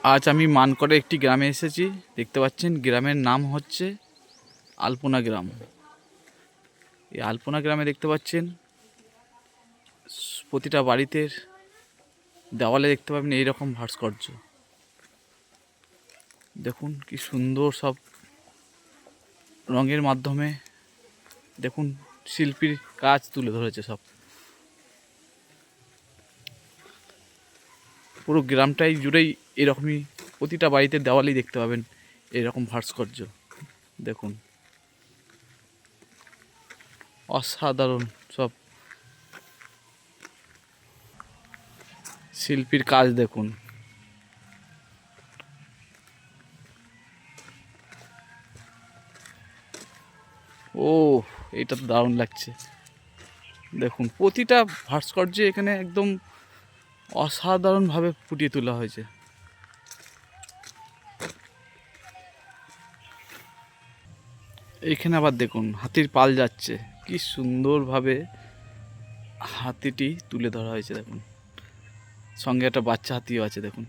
আজ আমি মানকরে একটি গ্রামে এসেছি। দেখতে পাচ্ছেন গ্রামের নাম হচ্ছে আলপনা গ্রাম। এই আলপনা গ্রামে দেখতে পাচ্ছেন প্রতিটা বাড়িতে দেওয়ালে দেখতে পাবেন এইরকম ভাস্কর্য। দেখুন কি সুন্দর সব রঙের মাধ্যমে দেখুন শিল্পীর কাজ তুলে ধরেছে সব। পুরো গ্রামটাই জুড়েই এরকমই প্রতিটা বাড়িতে দেওয়ালেই দেখতে পাবেন এরকম ভাস্কর্য। দেখুন অসাধারণ সব শিল্পীর কাজ দেখুন। ও, এটা তো দারুণ লাগছে। দেখুন প্রতিটা ভাস্কর্য এখানে একদম অসাধারণভাবে ফুটিয়ে তোলা হয়েছে। এইখানে আবার দেখুন হাতির পাল যাচ্ছে, কি সুন্দরভাবে হাতিটি তুলে ধরা হয়েছে। দেখুন সঙ্গে একটা বাচ্চা হাতিও আছে। দেখুন